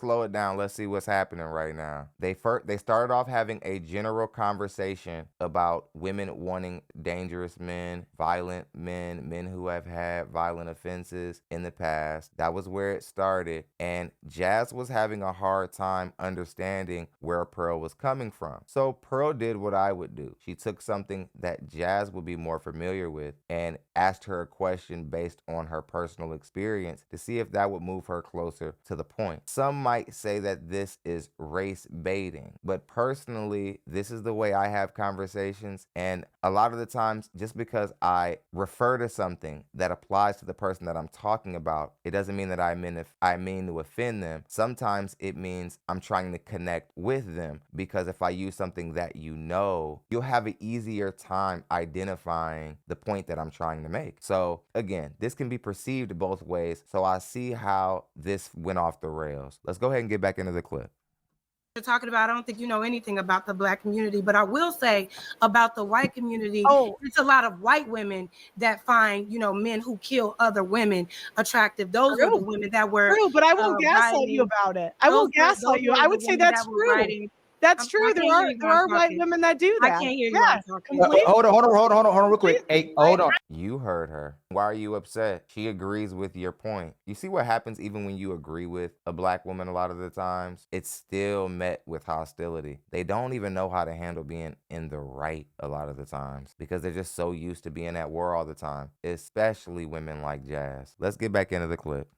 slow it down. Let's see what's happening right now. They started off having a general conversation about women wanting dangerous men, violent men, men who have had violent offenses in the past. That was where it started. And Jazz was having a hard time understanding where Pearl was coming from. So Pearl did what I would do. She took something that Jazz would be more familiar with and asked her a question based on her personal experience to see if that would move her closer to the point. Some might say that this is race baiting, but personally, this is the way I have conversations. And a lot of the times, just because I refer to something that applies to the person that I'm talking about, it doesn't mean that I mean to offend them. Sometimes it means I'm trying to connect with them, because if I use something that you know, you'll have an easier time identifying the point that I'm trying to make. So again, this can be perceived both ways. So I see how this went off the rails. Let's go ahead and get back into the clip. You're talking about, I don't think you know anything about the Black community, but I will say about the white community, it's a lot of white women that find, men who kill other women attractive. Those are the women that were true, but I won't gaslight you about it. I won't gaslight you. I would say that's true. That's true. There are white women that do that. I can't hear you. Yeah, hold on, real quick. Hey, hold on. You heard her. Why are you upset? She agrees with your point. You see what happens even when you agree with a Black woman a lot of the times? It's still met with hostility. They don't even know how to handle being in the right a lot of the times because they're just so used to being at war all the time, especially women like Jazz. Let's get back into the clip.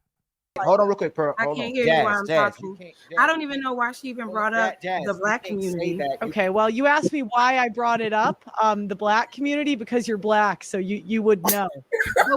Hold on real quick, Pearl. I can't hear you while I'm talking. I don't even know why she even brought up the Black community. Okay, well, you asked me why I brought it up, the Black community, because you're Black, so you would know.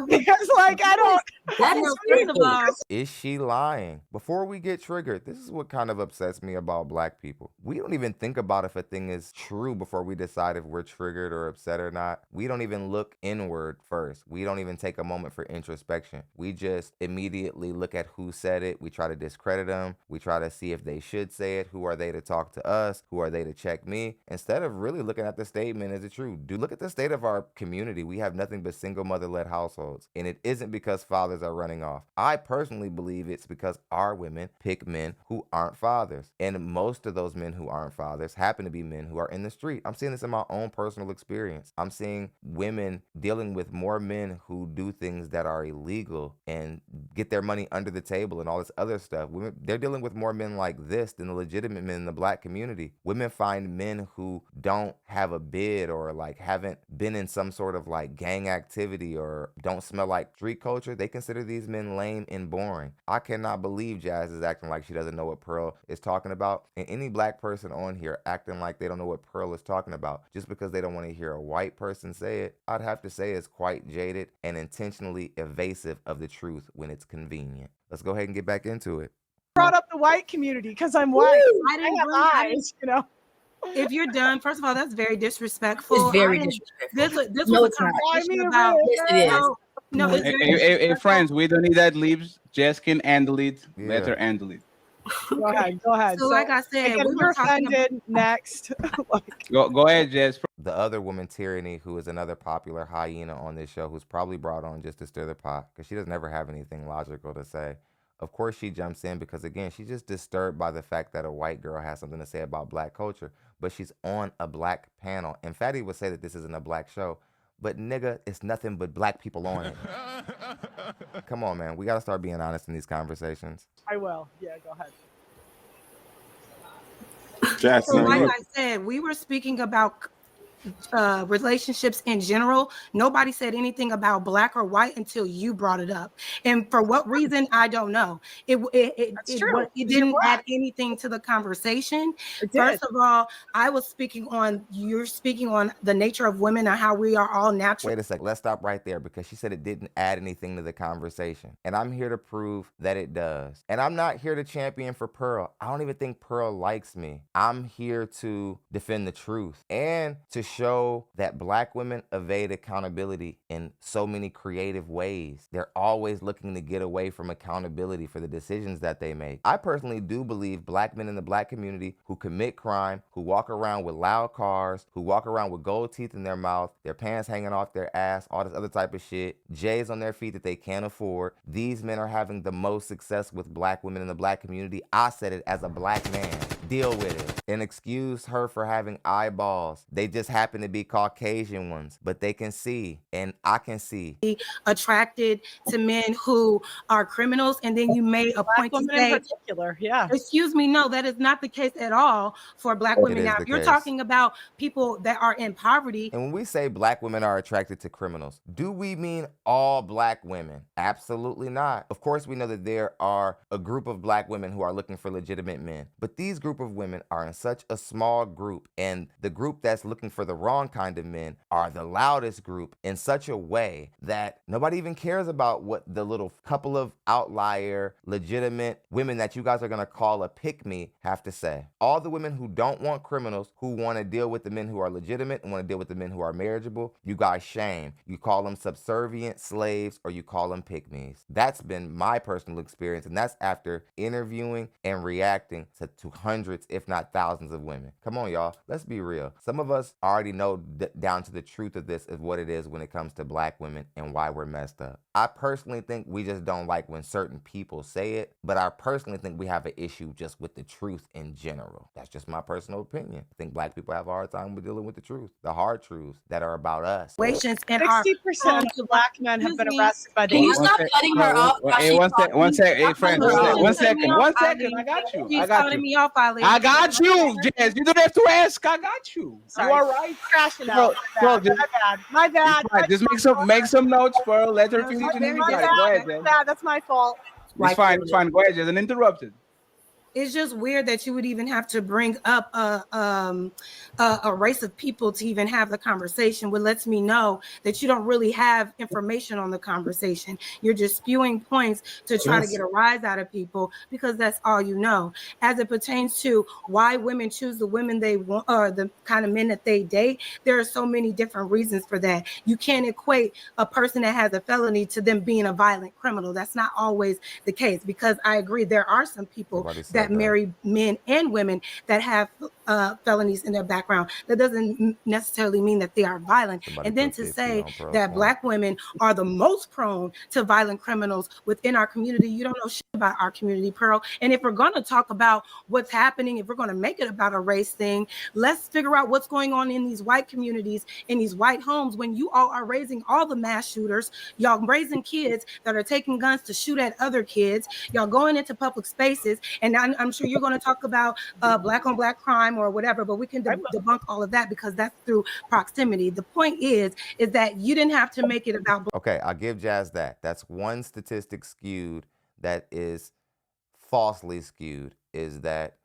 Because, like, I don't. That is first of all. Is she lying? Before we get triggered, this is what kind of upsets me about Black people. We don't even think about if a thing is true before we decide if we're triggered or upset or not. We don't even look inward first. We don't even take a moment for introspection. We just immediately look at who said it. We try to discredit them. We try to see if they should say it. Who are they to talk to us? Who are they to check me? Instead of really looking at the statement, is it true? Do look at the state of our community. We have nothing but single mother-led households. And it isn't because fathers are running off. I personally believe it's because our women pick men who aren't fathers. And most of those men who aren't fathers happen to be men who are in the street. I'm seeing this in my own personal experience. I'm seeing women dealing with more men who do things that are illegal and get their money under the table and all this other stuff. Women, they're dealing with more men like this than the legitimate men in the Black community. Women find men who don't have a bid or like haven't been in some sort of like gang activity or don't smell like street culture. They consider these men lame and boring. I cannot believe Jazz is acting like she doesn't know what Pearl is talking about. And any Black person on here acting like they don't know what Pearl is talking about just because they don't want to hear a white person say it, I'd have to say is quite jaded and intentionally evasive of the truth when it's convenient. Let's go ahead and get back into it. Brought up the white community because I'm white. I didn't have bring eyes, If you're done, first of all, that's very disrespectful. It's very disrespectful. This No, was it's a not. conversation about. Yes, it is. No, it's very Hey, disrespectful. friends, we don't need that leaves. Jess can handle it. Yeah. Let her handle it. Go ahead. Go ahead. So, like I said, again, we you're were talking about. offended. Next. Go ahead, Jess. The other woman, Tyranny, who is another popular hyena on this show, who's probably brought on just to stir the pot because she doesn't ever have anything logical to say. Of course, she jumps in because, again, she's just disturbed by the fact that a white girl has something to say about Black culture, but she's on a Black panel. And Fatty would say that this isn't a Black show, but nigga, it's nothing but Black people on it. Come on, man. We got to start being honest in these conversations. I will. Yeah, go ahead. Jess, So, like I said, we were speaking about relationships in general. Nobody said anything about Black or white until you brought it up, and for what reason I don't know. It didn't add anything to the conversation. First of all, you're speaking on the nature of women and how we are all natural. Wait a sec. Let's stop right there because she said it didn't add anything to the conversation. And I'm here to prove that it does. And I'm not here to champion for Pearl. I don't even think Pearl likes me. I'm here to defend the truth and to show that black women evade accountability in so many creative ways. They're always looking to get away from accountability for the decisions that they make. I personally do believe black men in the black community who commit crime, who walk around with loud cars, who walk around with gold teeth in their mouth, their pants hanging off their ass, all this other type of shit, J's on their feet that they can't afford. These men are having the most success with black women in the black community. I said it as a black man. Deal with it. And excuse her for having eyeballs. They just happen to be Caucasian ones, but they can see, and I can see. Attracted to men who are criminals, and then you made a Black point to women say, in particular, yeah. excuse me, no, that is not the case at all for black women. Now, if you're talking about people that are in poverty. And when we say black women are attracted to criminals, do we mean all black women? Absolutely not. Of course, we know that there are a group of black women who are looking for legitimate men, but these group of women are in such a small group, and the group that's looking for the wrong kind of men are the loudest group in such a way that nobody even cares about what the little couple of outlier legitimate women that you guys are gonna call a pick-me have to say. All the women who don't want criminals, who want to deal with the men who are legitimate and want to deal with the men who are marriageable, you guys shame. You call them subservient slaves, or you call them pick-me's. That's been my personal experience, and that's after interviewing and reacting to hundreds, if not thousands of women. Come on, y'all. Let's be real. Some of us already know down to the truth of this is what it is when it comes to black women and why we're messed up. I personally think we just don't like when certain people say it, but I personally think we have an issue just with the truth in general. That's just my personal opinion. I think black people have a hard time with dealing with the truth, the hard truths that are about us. And 60% of black men have been arrested by the Can you stop cutting her off? Hey, one sec. Hey, friend, one second. I got you. She's cutting me off, Ali. I got you, Jazz. You don't have to ask. I got you. Sorry. You all right? Crashing out. My bad. Just make some notes, Pearl. Let her finish. Go ahead, Jazz. That's my fault. It's fine. It's fine. Go ahead, Jazz. Uninterrupted. It's just weird that you would even have to bring up a race of people to even have the conversation, which lets me know that you don't really have information on the conversation. You're just spewing points to try to get a rise out of people because that's all you know. As it pertains to why women choose the women they want or the kind of men that they date, there are so many different reasons for that. You can't equate a person that has a felony to them being a violent criminal. That's not always the case, because I agree there are some people that marry men and women that have felonies in their background. That doesn't necessarily mean that they are violent. And then to say that black women are the most prone to violent criminals within our community, you don't know shit about our community, Pearl. And if we're going to talk about what's happening, if we're going to make it about a race thing, let's figure out what's going on in these white communities, in these white homes, when you all are raising all the mass shooters, y'all raising kids that are taking guns to shoot at other kids, y'all going into public spaces. And I'm sure you're going to talk about black on black crime or whatever, but we can debunk all of that because that's through proximity. The point is that you didn't have to make it about. Okay, I'll give Jazz that. That's one statistic skewed that is falsely skewed, is that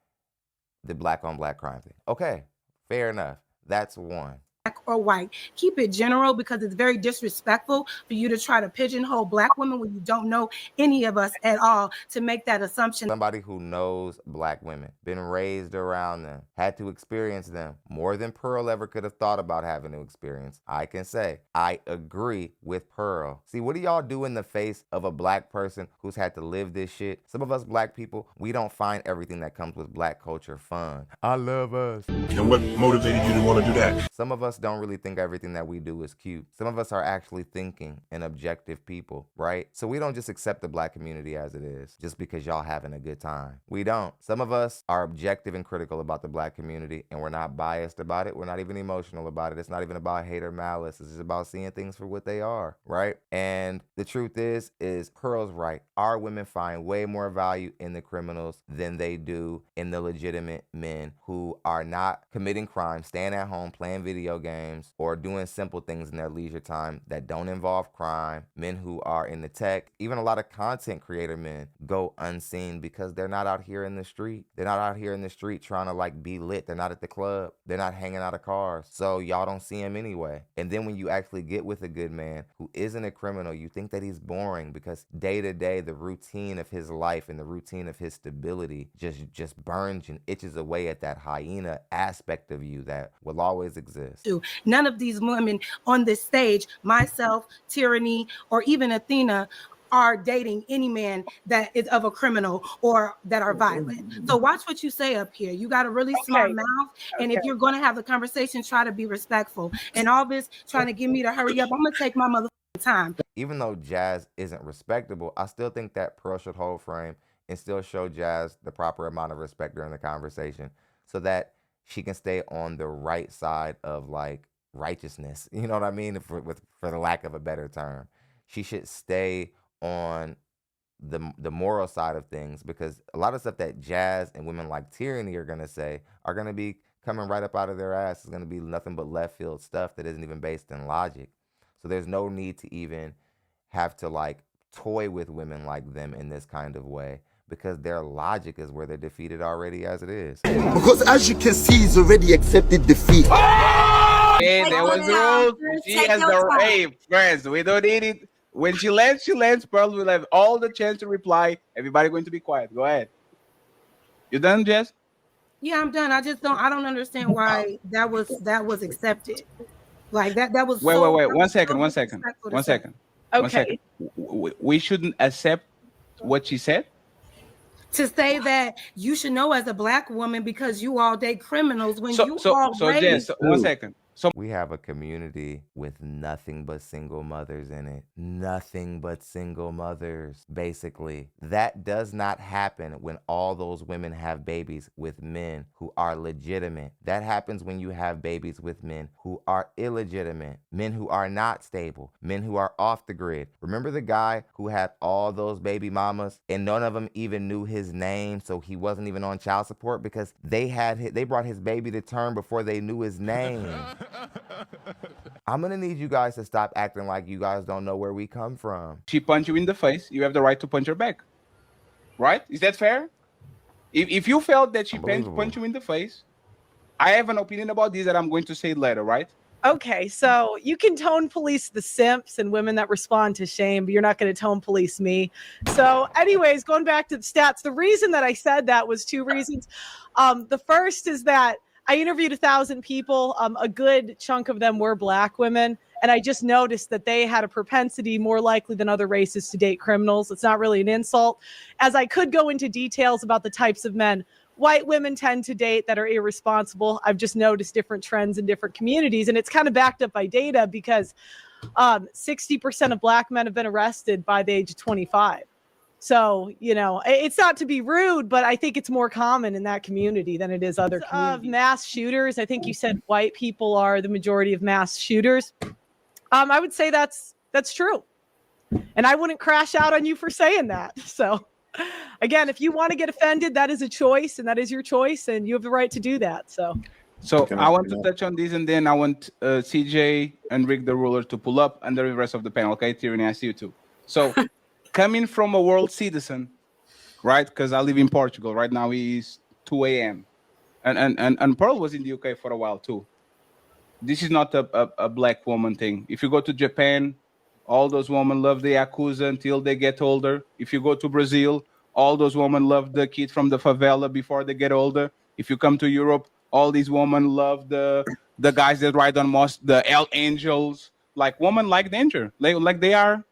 the black on black crime thing. Okay, fair enough. That's one. Black or white. Keep it general, because it's very disrespectful for you to try to pigeonhole black women when you don't know any of us at all to make that assumption. Somebody who knows black women, been raised around them, had to experience them more than Pearl ever could have thought about having to experience. I can say I agree with Pearl. See, what do y'all do in the face of a black person who's had to live this shit? Some of us black people, we don't find everything that comes with black culture fun. I love us. And what motivated you to want to do that? Some of us don't really think everything that we do is cute. Some of us are actually thinking and objective people, right? So we don't just accept the black community as it is just because y'all having a good time. We don't. Some of us are objective and critical about the black community, and we're not biased about it. We're not even emotional about it. It's not even about hate or malice. It's just about seeing things for what they are, right? And the truth is Pearl's right. Our women find way more value in the criminals than they do in the legitimate men who are not committing crimes, staying at home, playing video games, or doing simple things in their leisure time that don't involve crime. Men who are in the tech, even a lot of content creator men, go unseen because they're not out here in the street. They're not out here in the street trying to like be lit. They're not at the club. They're not hanging out of cars. So y'all don't see them anyway. And then when you actually get with a good man who isn't a criminal, you think that he's boring because day to day, the routine of his life and the routine of his stability just burns and itches away at that hyena aspect of you that will always exist. to. None of these women on this stage, myself, Tyranny, or even Athena, are dating any man that is of a criminal or that are violent. So watch what you say up here. You got a really smart mouth. And if you're going to have the conversation, try to be respectful. And all this trying to get me to hurry up, I'm going to take my motherfucking time. Even though Jazz isn't respectable, I still think that Pearl should hold frame and still show Jazz the proper amount of respect during the conversation so that she can stay on the right side of like righteousness. You know what I mean? For the lack of a better term. She should stay on the moral side of things, because a lot of stuff that Jazz and women like Tyranny are gonna say are gonna be coming right up out of their ass. It's gonna be nothing but left field stuff that isn't even based in logic. So there's no need to even have to like toy with women like them in this kind of way, because their logic is where they're defeated already as it is. Because as you can see, he's already accepted defeat. Hey, there was rules. She has the hey, friends. We don't need it. When she lands, Pearl will have all the chance to reply. Everybody going to be quiet. Go ahead. You done, Jess? Yeah, I'm done. I don't understand why that was accepted. Like that was wait. One second. Okay. We shouldn't accept what she said. To say that you should know as a Black woman because you all date criminals when you all Jess, 1 second. So we have a community with nothing but single mothers in it. Nothing but single mothers, basically. That does not happen when all those women have babies with men who are legitimate. That happens when you have babies with men who are illegitimate, men who are not stable, men who are off the grid. Remember the guy who had all those baby mamas and none of them even knew his name, so he wasn't even on child support because they brought his baby to term before they knew his name. I'm gonna need you guys to stop acting like you guys don't know where we come from. She punched you in the face. You have the right to punch her back. Right? Is that fair? If you felt that she punched you in the face, I have an opinion about this that I'm going to say later, right? Okay, so you can tone police the simps and women that respond to shame, but you're not going to tone police me. So anyways, going back to the stats, the reason that I said that was two reasons. The first is that I interviewed 1,000 people. A good chunk of them were Black women. And I just noticed that they had a propensity more likely than other races to date criminals. It's not really an insult. As I could go into details about the types of men white women tend to date that are irresponsible. I've just noticed different trends in different communities. And it's kind of backed up by data because 60% of Black men have been arrested by the age of 25. So, you know, it's not to be rude, but I think it's more common in that community than it is other communities. Of mass shooters, I think you said white people are the majority of mass shooters. I would say that's true. And I wouldn't crash out on you for saying that. So, again, if you want to get offended, that is a choice and that is your choice and you have the right to do that. So I want to touch on this and then I want CJ and Rick the Ruler to pull up and the rest of the panel. Okay, Tyranny, I see you too. So coming from a world citizen, right? Because I live in Portugal. Right now it's 2 a.m. And Pearl was in the UK for a while too. This is not a Black woman thing. If you go to Japan, all those women love the Yakuza until they get older. If you go to Brazil, all those women love the kid from the favela before they get older. If you come to Europe, all these women love the guys that ride on the L Angels. Like women like danger. Like they are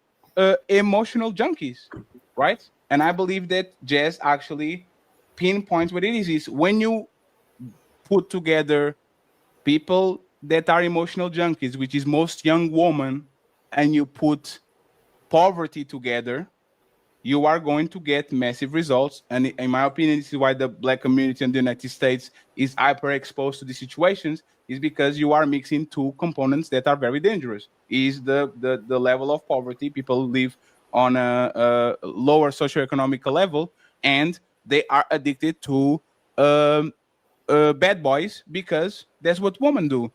emotional junkies, right? And I believe that Jazz actually pinpoints what it is when you put together people that are emotional junkies, which is most young women, and you put poverty together, you are going to get massive results. And in my opinion, this is why the Black community in the United States is hyper exposed to these situations, is because you are mixing two components that are very dangerous. Is the level of poverty. People live on a lower socioeconomic level, and they are addicted to bad boys because that's what women do.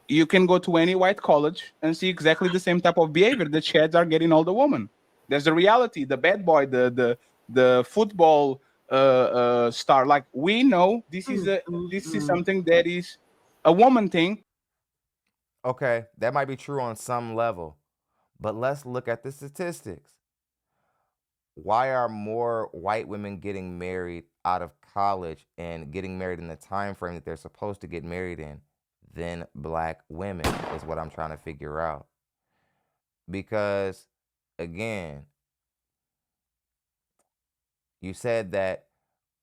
You can go to any white college and see exactly the same type of behavior that shads are getting all the women. There's the reality, the bad boy, the football star. Like we know this is something that is a woman thing. Okay, that might be true on some level, but let's look at the statistics. Why are more white women getting married out of college and getting married in the time frame that they're supposed to get married in than black women is what I'm trying to figure out. Because, again, you said that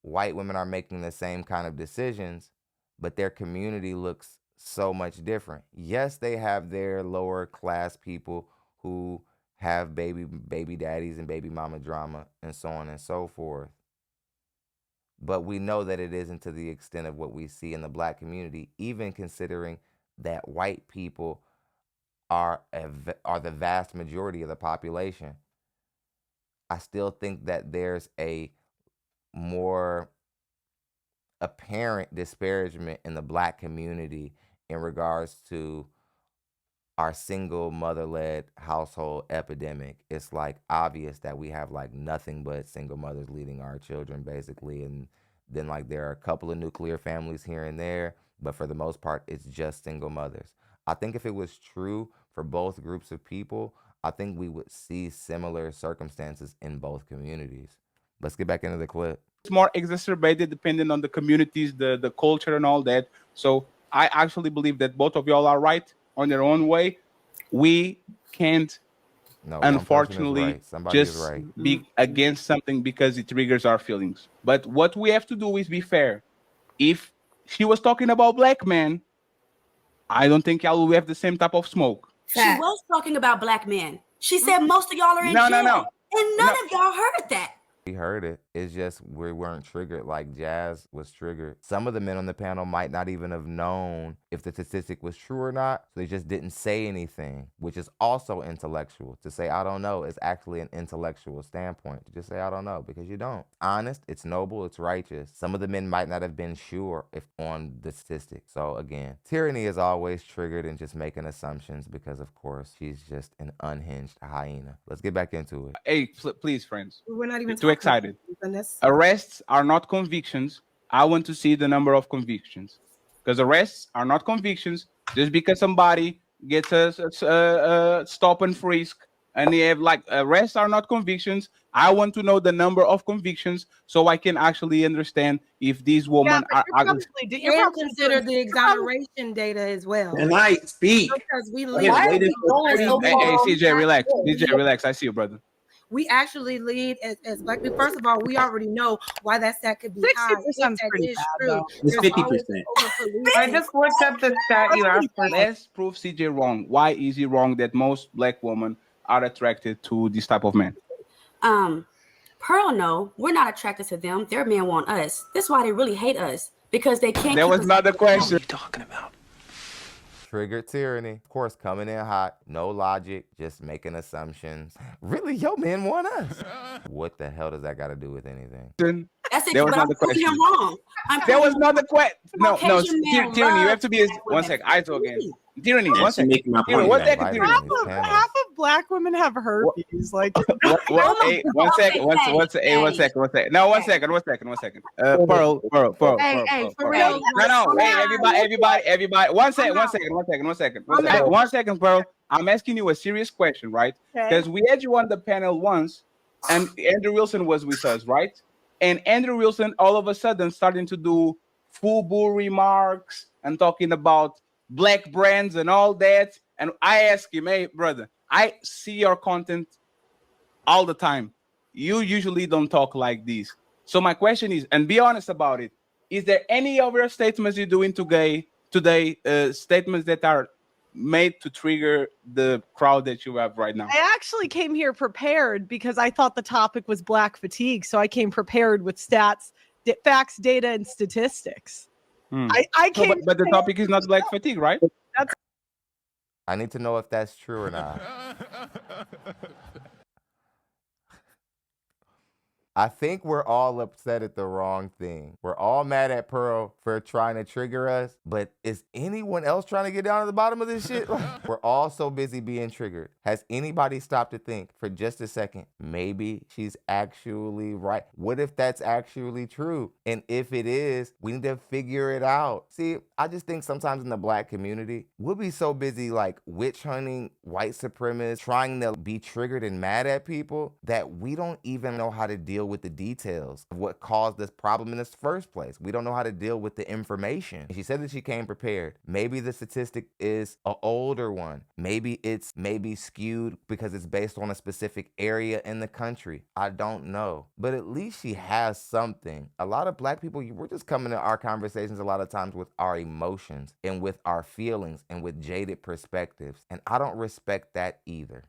white women are making the same kind of decisions, but their community looks so much different. Yes, they have their lower class people who have baby daddies and baby mama drama and so on and so forth. But we know that it isn't to the extent of what we see in the black community, even considering that white people are the vast majority of the population. I still think that there's a more apparent disparagement in the black community in regards to our single mother-led household epidemic. It's like obvious that we have like nothing but single mothers leading our children basically, and then like there are a couple of nuclear families here and there, but for the most part it's just single mothers. I think if it was true for both groups of people, I think we would see similar circumstances in both communities. Let's get back into the clip. It's more exacerbated depending on the communities, the culture and all that. So I actually believe that both of y'all are right on their own way. We can't, unfortunately, just be against something because it triggers our feelings. But what we have to do is be fair. If she was talking about black men, I don't think y'all will have the same type of smoke. She was talking about black men. She said most of y'all are in jail. And none of y'all heard that. We heard it. It's just we weren't triggered like Jazz was triggered. Some of the men on the panel might not even have known if the statistic was true or not. So they just didn't say anything, which is also intellectual. To say I don't know is actually an intellectual standpoint. To just say I don't know because you don't. Honest, it's noble, it's righteous. Some of the men might not have been sure if on the statistic. So again, tyranny is always triggered and just making assumptions because of course she's just an unhinged hyena. Let's get back into it. Hey, please, friends. We're not even too excited. Arrests are not convictions. I want to see the number of convictions because arrests are not convictions. Just because somebody gets a stop and frisk and they have like arrests are not convictions. I want to know the number of convictions so I can actually understand if these women are consider the exoneration data as well. And I speak because we hey, CJ, relax. CJ, relax. I see you, brother. We actually lead as black people. First of all, we already know why that stat could be 60% is pretty bad, it's 50%. I just looked up the stat you asked for. Let's prove CJ wrong. Why is he wrong that most black women are attracted to this type of man? Pearl, no, we're not attracted to them. Their men want us. That's why they really hate us because they can't. That was not the question. What are you talking about? Triggered tyranny. Of course, coming in hot, no logic, just making assumptions. Really, yo, men want us. What the hell does that got to do with anything? That's it. That was not the question. Him wrong. That was not the question. No, tyranny. You have to be. One second. I talk again. Tyranny. One second. Half of black women have herpes. Like, hey, one second. No, one second. Pearl. Hey, for real. No. Hey, everybody. One second, Pearl. I'm asking you a serious question, right? Because we had you on the panel once, and Andrew Wilson was with us, right? And Andrew Wilson all of a sudden starting to do FUBU remarks and talking about black brands and all that. And I asked him, hey, brother, I see your content all the time. You usually don't talk like this. So my question is, and be honest about it, is there any of your statements you're doing today, statements that are made to trigger the crowd that you have right now? I actually came here prepared because I thought the topic was black fatigue. So I came prepared with stats, facts, data, and statistics. I came but the topic is not black fatigue, right? I need to know if that's true or not. I think we're all upset at the wrong thing. We're all mad at Pearl for trying to trigger us, but is anyone else trying to get down to the bottom of this shit? We're all so busy being triggered. Has anybody stopped to think for just a second, maybe she's actually right? What if that's actually true? And if it is, we need to figure it out. See, I just think sometimes in the black community, we'll be so busy like witch hunting, white supremacists, trying to be triggered and mad at people that we don't even know how to deal deal with the details of what caused this problem in the first place. We don't know how to deal with the information. She said that she came prepared. Maybe the statistic is an older one. Maybe it's skewed because it's based on a specific area in the country. I don't know. But at least she has something. A lot of black people, we're just coming to our conversations a lot of times with our emotions and with our feelings and with jaded perspectives. And I don't respect that either.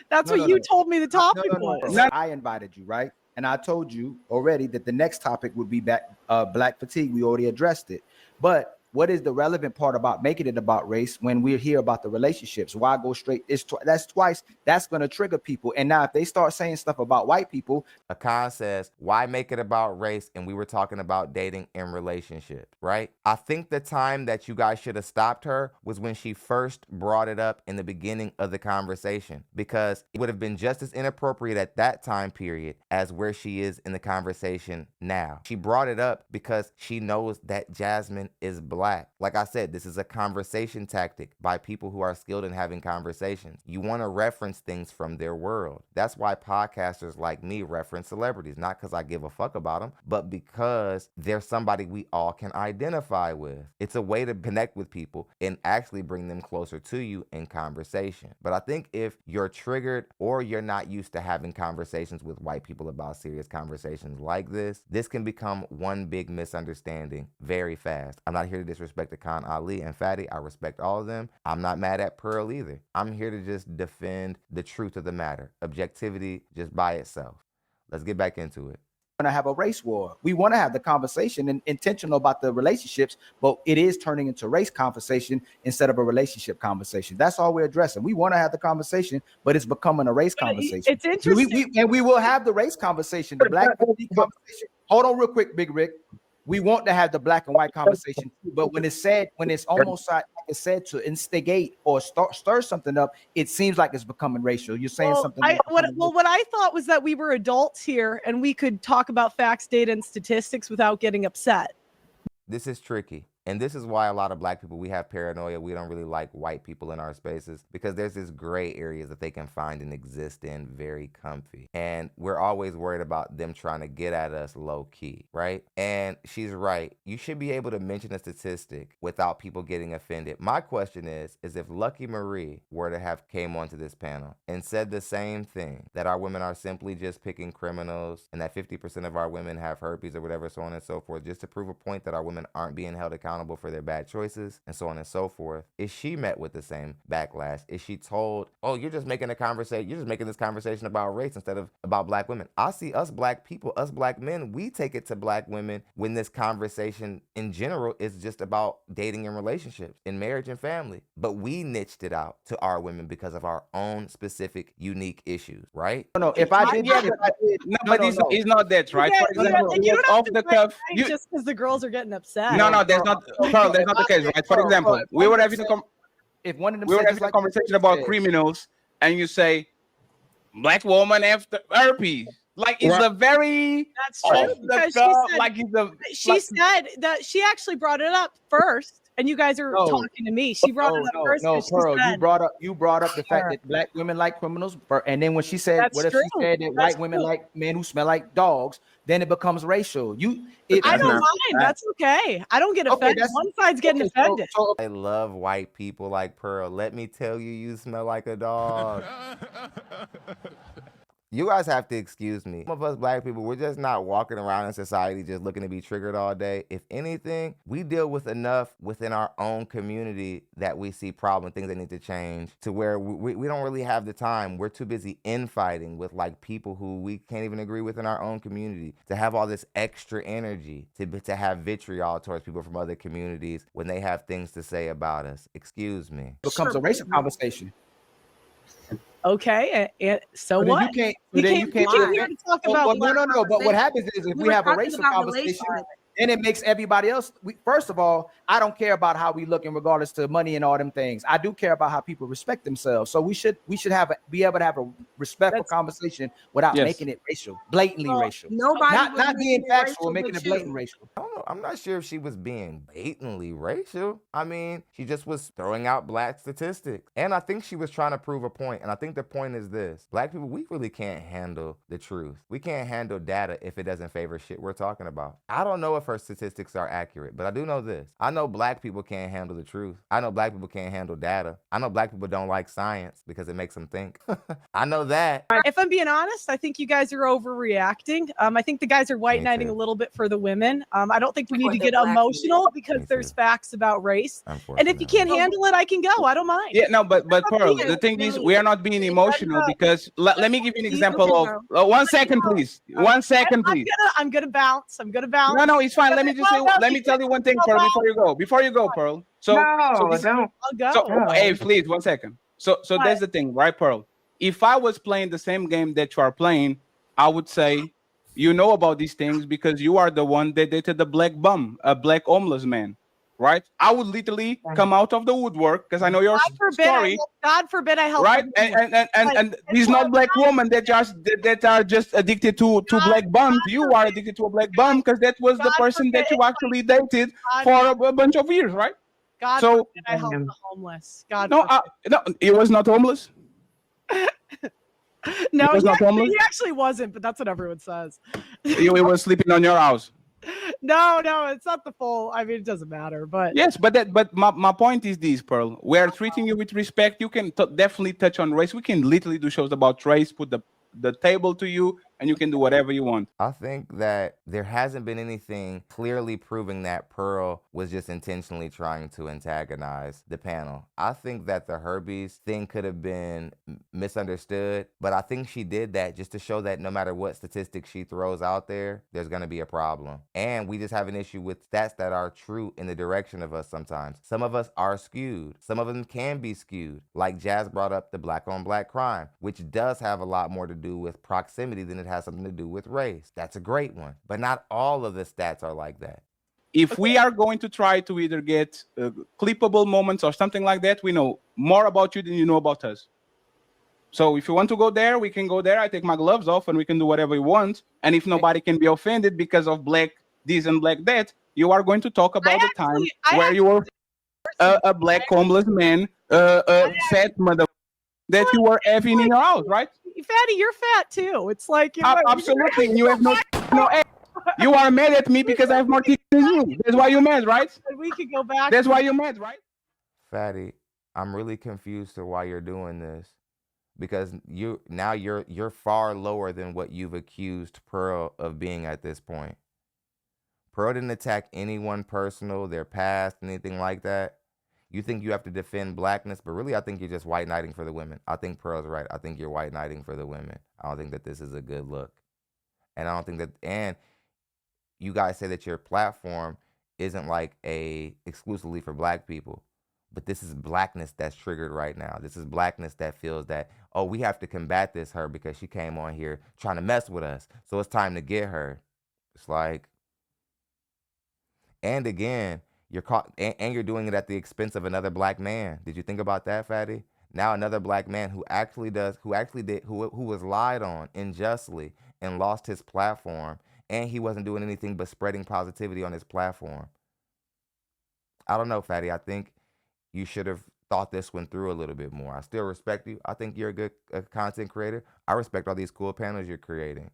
That's what you told me the topic was. I invited you, right? And I told you already that the next topic would be black fatigue. We already addressed it. But what is the relevant part about making it about race when we're here about the relationships? Why go straight? That's twice. That's going to trigger people. And now if they start saying stuff about white people. Akan says, why make it about race? And we were talking about dating and relationships, right? I think the time that you guys should have stopped her was when she first brought it up in the beginning of the conversation, because it would have been just as inappropriate at that time period as where she is in the conversation now. She brought it up because she knows that Jasmine is black. Like I said, this is a conversation tactic by people who are skilled in having conversations. You want to reference things from their world. That's why podcasters like me reference celebrities, not because I give a fuck about them, but because they're somebody we all can identify with. It's a way to connect with people and actually bring them closer to you in conversation. But I think if you're triggered or you're not used to having conversations with white people about serious conversations like this can become one big misunderstanding very fast. I'm not here to disrespect Akan, Ali, and Fatty. I respect all of them. I'm not mad at Pearl either. I'm here to just defend the truth of the matter. Objectivity just by itself. Let's get back into it. To have a race war. We want to have the conversation and intentional about the relationships, but it is turning into race conversation instead of a relationship conversation. That's all we're addressing. We want to have the conversation, but it's becoming a race conversation. It's interesting. We will have the race conversation, the black conversation. Hold on real quick, Big Rick. We want to have the black and white conversation too, but when it's said, when it's almost like it's said to instigate or stir something up, it seems like it's becoming racial. You're saying something. What I thought was that we were adults here and we could talk about facts, data, and statistics without getting upset. This is tricky. And this is why a lot of black people, we have paranoia. We don't really like white people in our spaces because there's this gray areas that they can find and exist in very comfy. And we're always worried about them trying to get at us low key, right? And she's right. You should be able to mention a statistic without people getting offended. My question is if Lucky Marie were to have came onto this panel and said the same thing, that our women are simply just picking criminals and that 50% of our women have herpes or whatever, so on and so forth, just to prove a point that our women aren't being held accountable for their bad choices and so on and so forth. Is she met with the same backlash? Is she told, oh, you're just making this conversation about race instead of about black women? I see us black people, us black men, we take it to black women when this conversation in general is just about dating and relationships and marriage and family. But we niched it out to our women because of our own specific unique issues, right? No, if I did, but it's not that, right? For example, off the cuff, just because the girls are getting upset. No, there's not. Carl, that's not the case, right? For example, we were having a conversation about criminals, and you say, "Black woman after herpes." Like it's a very that's true because she said that she actually brought it up first. And you guys are talking to me. She brought it up first. No, Pearl, you brought up the fact that black women like criminals, and then when she said, she said that white women like men who smell like dogs, then it becomes racial. I don't mind. That's okay. I don't get offended. One side's getting offended. I love white people like Pearl. Let me tell you, you smell like a dog. You guys have to excuse me. Some of us black people, we're just not walking around in society just looking to be triggered all day. If anything, we deal with enough within our own community that we see problems, things that need to change, to where we don't really have the time. We're too busy infighting with like people who we can't even agree with in our own community, to have all this extra energy, to have vitriol towards people from other communities when they have things to say about us. Excuse me. It becomes a racial conversation. Okay, so then what? you can't talk about. No. But what happens is if we have a racial conversation, then it makes everybody else. First of all, I don't care about how we look in regardless to money and all them things. I do care about how people respect themselves. So we should be able to have a respectful conversation without making it racial, blatantly racial. Nobody Not being factual, racial making but it blatant you. racial. I don't know. I'm not sure if she was being blatantly racial. I mean, she just was throwing out black statistics. And I think she was trying to prove a point. And I think the point is this. Black people, we really can't handle the truth. We can't handle data if it doesn't favor shit we're talking about. I don't know if her statistics are accurate, but I do know this. I know black people can't handle the truth. I know black people can't handle data. I know black people don't like science because it makes them think. I know that. If I'm being honest, I think you guys are overreacting. I think the guys are white knighting a little bit for the women. I don't think we need to get emotional because there's facts about race. And if you can't handle it, I can go. I don't mind. Yeah, no, but Pearl, the thing is, we are not being emotional because let me give you an example of 1 second, please. 1 second, please. I'm gonna bounce. I'm gonna bounce. No, it's fine. Let me just say, let me tell you one thing, Pearl, before you go, Pearl. So don't. I'll go. So, hey, please, 1 second. So that's the thing, right, Pearl? If I was playing the same game that you are playing, I would say, you know about these things because you are the one that dated the black bum, a black homeless man, right? I would literally come out of the woodwork because I know your story. God forbid I help. Right, and these not black women that are just addicted to black bums. You are addicted to a black bum because that was the person that you actually dated for a bunch of years, right? God so forbid I help the homeless. God no, no, he was not homeless. No, he actually wasn't, but that's what everyone says. He was sleeping on your house. No, it's not the full. I mean, it doesn't matter, but yes, but my point is this, Pearl. We are treating you with respect. You can definitely touch on race. We can literally do shows about race. Put the table to you, and you can do whatever you want. I think that there hasn't been anything clearly proving that Pearl was just intentionally trying to antagonize the panel. I think that the herpes thing could have been misunderstood, but I think she did that just to show that no matter what statistics she throws out there, there's going to be a problem. And we just have an issue with stats that are true in the direction of us sometimes. Some of us are skewed. Some of them can be skewed. Like Jazz brought up the black on black crime, which does have a lot more to do with proximity than it has something to do with race. That's a great one, but not all of the stats are like that. If we are going to try to either get clippable moments or something like that, we know more about you than you know about us. So if you want to go there, we can go there. I take my gloves off and we can do whatever we want. And if nobody can be offended because of black this and black that, you are going to talk about the time where you were a black homeless man, a fat mother that you were having in your house, right? Fatty, you're fat too. It's like absolutely. And you have no egg. You are mad at me because I have more teeth than you. That's why you're mad, right? We could go back. That's why you're mad, right? Fatty, I'm really confused to why you're doing this, because you're far lower than what you've accused Pearl of being at this point. Pearl didn't attack anyone personal, their past, anything like that. You think you have to defend blackness, but really I think you're just white knighting for the women. I think Pearl's right. I think you're white knighting for the women. I don't think that this is a good look. And I don't think that, and you guys say that your platform isn't like exclusively for black people, but this is blackness that's triggered right now. This is blackness that feels that, oh, we have to combat her because she came on here trying to mess with us. So it's time to get her. It's like, and again, you're caught, and you're doing it at the expense of another black man. Did you think about that, Fatty? Now another black man who was lied on unjustly and lost his platform, and he wasn't doing anything but spreading positivity on his platform. I don't know, Fatty. I think you should have thought this one through a little bit more. I still respect you. I think you're a good content creator. I respect all these cool panels you're creating.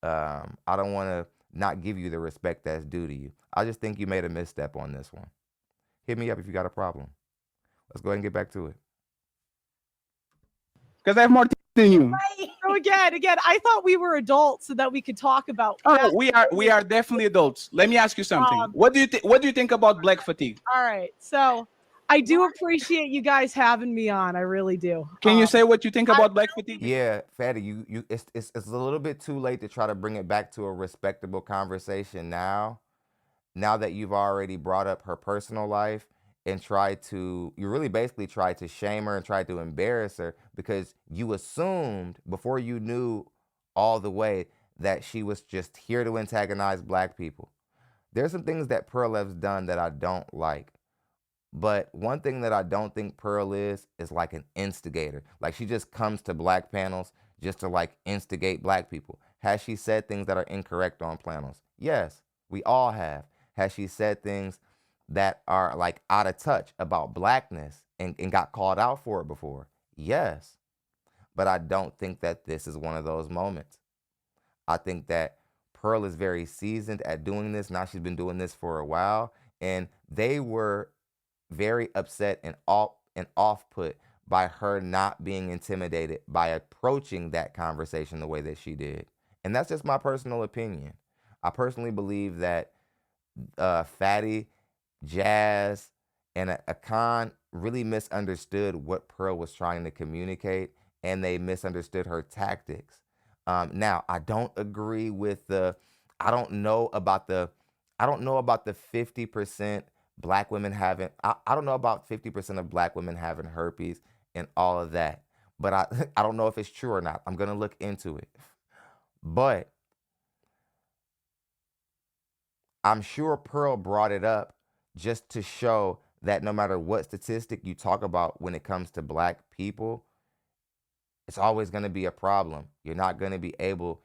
I don't want to not give you the respect that's due to you. I just think you made a misstep on this one. Hit me up if you got a problem. Let's go ahead and get back to it. Because I have more than you. So again, I thought we were adults so that we could talk about. Oh, we are definitely adults. Let me ask you something. What do you think about black fatigue? All right, so I do appreciate you guys having me on. I really do. Can you say what you think about black fatigue? Yeah, Fatty, it's a little bit too late to try to bring it back to a respectable conversation now. Now that you've already brought up her personal life and you really basically tried to shame her and tried to embarrass her because you assumed before you knew all the way that she was just here to antagonize black people. There's some things that Pearl has done that I don't like. But one thing that I don't think Pearl is like an instigator. Like she just comes to black panels just to like instigate black people. Has she said things that are incorrect on panels? Yes, we all have. Has she said things that are like out of touch about blackness and got called out for it before? Yes. But I don't think that this is one of those moments. I think that Pearl is very seasoned at doing this. Now she's been doing this for a while, and they were very upset and off-put by her not being intimidated by approaching that conversation the way that she did. And that's just my personal opinion. I personally believe that Fatty, Jazz, and Akan really misunderstood what Pearl was trying to communicate, and they misunderstood her tactics. Now, I don't agree with I don't know about the 50% black women having, I don't know about 50% of black women having herpes and all of that. But I don't know if it's true or not. I'm going to look into it. But I'm sure Pearl brought it up just to show that no matter what statistic you talk about when it comes to black people, it's always going to be a problem. You're not going to be able,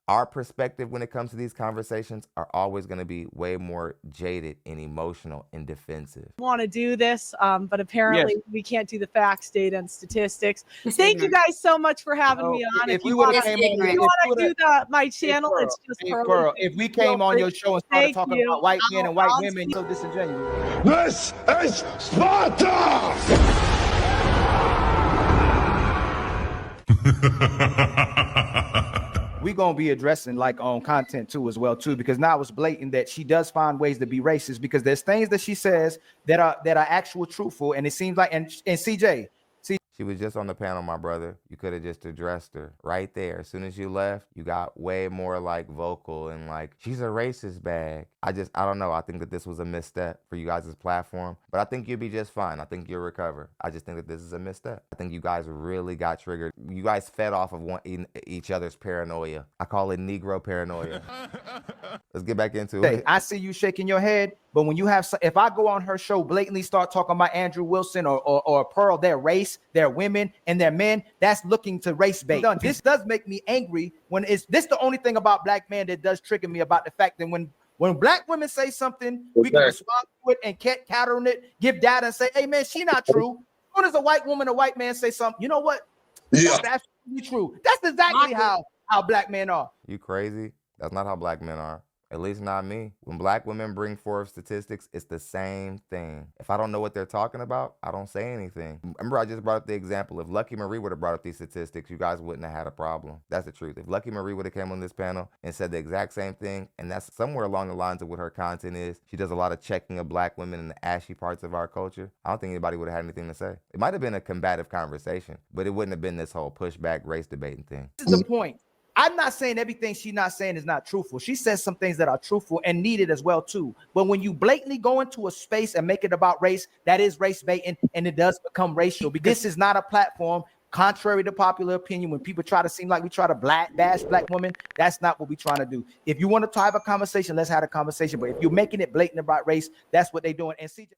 our perspective when it comes to these conversations are always going to be way more jaded and emotional and defensive. Want to do this, but apparently we can't do the facts, data, and statistics. It's Thank you ignorant. guys so much for having me on. If you we want would've to came on, if you do my channel, Pearl, it's just hey, Pearl. Pearl, if we came on your show and started Thank talking you. about white men and white I'll women, you're so disingenuous. This is Sparta! We're gonna be addressing like on content too as well too, because now it's blatant that she does find ways to be racist, because there's things that she says that are actual truthful, and it seems like and CJ. She was just on the panel, my brother. You could have just addressed her right there. As soon as you left, you got way more like vocal and like, she's a racist bag. I don't know. I think that this was a misstep for you guys' platform, but I think you'll be just fine. I think you'll recover. I just think that this is a misstep. I think you guys really got triggered. You guys fed off of each other's paranoia. I call it Negro paranoia. Let's get back into it. I see you shaking your head, but when you have, if I go on her show, blatantly start talking about Andrew Wilson or Pearl, their race, their women, and their men, that's looking to race bait. This does make me angry when this the only thing about black men that does trigger me about the fact that when black women say something, we can respond to it and counter on it, give data and say, hey man, she not true. As soon as a white woman, a white man say something, you know what? Yeah. That's absolutely true. That's exactly how black men are. You crazy? That's not how black men are. At least not me. When black women bring forth statistics, it's the same thing. If I don't know what they're talking about, I don't say anything. Remember, I just brought up the example. If Lucky Marie would have brought up these statistics, you guys wouldn't have had a problem. That's the truth. If Lucky Marie would have came on this panel and said the exact same thing, and that's somewhere along the lines of what her content is, she does a lot of checking of black women in the ashy parts of our culture, I don't think anybody would have had anything to say. It might have been a combative conversation, but it wouldn't have been this whole pushback race debating thing. This is the point. I'm not saying everything she's not saying is not truthful. She says some things that are truthful and needed as well too. But when you blatantly go into a space and make it about race, that is race baiting, and it does become racial, because this is not a platform, contrary to popular opinion, when people try to seem like we try to bash black women. That's not what we're trying to do. If you want to have a conversation, let's have a conversation. But if you're making it blatant about race, that's what they're doing. And CJ,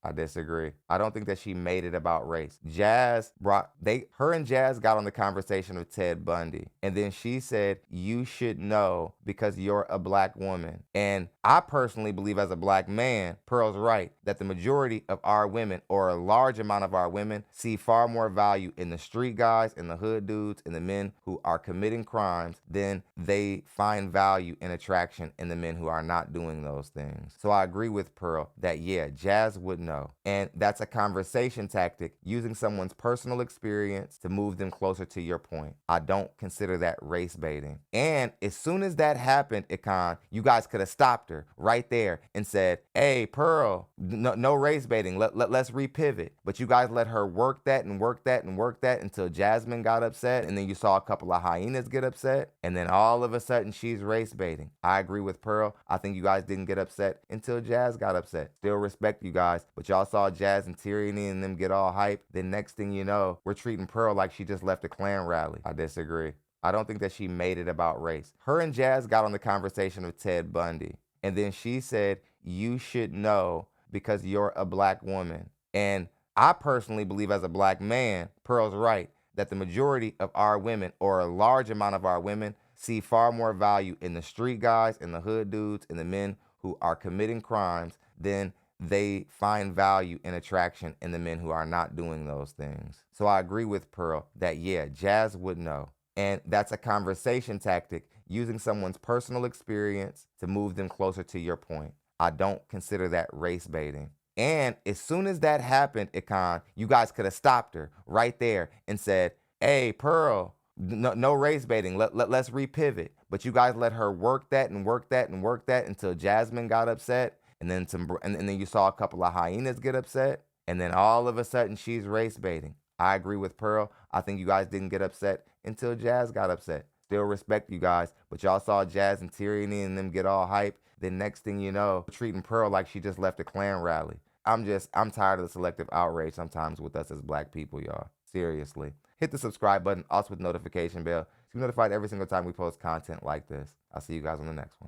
I disagree. I don't think that she made it about race. Her and Jazz got on the conversation of Ted Bundy. And then she said, you should know because you're a black woman. And I personally believe as a black man, Pearl's right, that the majority of our women, or a large amount of our women, see far more value in the street guys, in the hood dudes, in the men who are committing crimes than they find value and attraction in the men who are not doing those things. So I agree with Pearl that, yeah, Jazz would know. And that's a conversation tactic, using someone's personal experience to move them closer to your point. I don't consider that race baiting. And as soon as that happened, Ikan, you guys could have stopped her right there and said, hey, Pearl, no race baiting. Let's repivot. But you guys let her work that and work that and work that until Jasmine got upset. And then you saw a couple of hyenas get upset. And then all of a sudden she's race baiting. I agree with Pearl. I think you guys didn't get upset until Jazz got upset. Still respect you guys. But y'all saw Jazz and Teriim and them get all hyped. Then next thing you know, we're treating Pearl like she just left a Klan rally. I disagree. I don't think that she made it about race. Her and Jazz got on the conversation of Ted Bundy. And then she said, you should know because you're a black woman. And I personally believe as a black man, Pearl's right, that the majority of our women, or a large amount of our women, see far more value in the street guys and the hood dudes and the men who are committing crimes than they find value and attraction in the men who are not doing those things. So I agree with Pearl that, yeah, Jazz would know. And that's a conversation tactic, using someone's personal experience to move them closer to your point. I don't consider that race baiting. And as soon as that happened, Ikan, you guys could have stopped her right there and said, hey, Pearl, no race baiting. Let's repivot. But you guys let her work that and work that and work that until Jasmine got upset. And then and then you saw a couple of hyenas get upset. And then all of a sudden she's race baiting. I agree with Pearl. I think you guys didn't get upset until Jazz got upset. Still respect you guys. But y'all saw Jazz and Teriim and them get all hype. Then next thing you know, treating Pearl like she just left a Klan rally. I'm tired of the selective outrage sometimes with us as black people, y'all. Seriously. Hit the subscribe button, also with the notification bell, to be notified every single time we post content like this. I'll see you guys on the next one.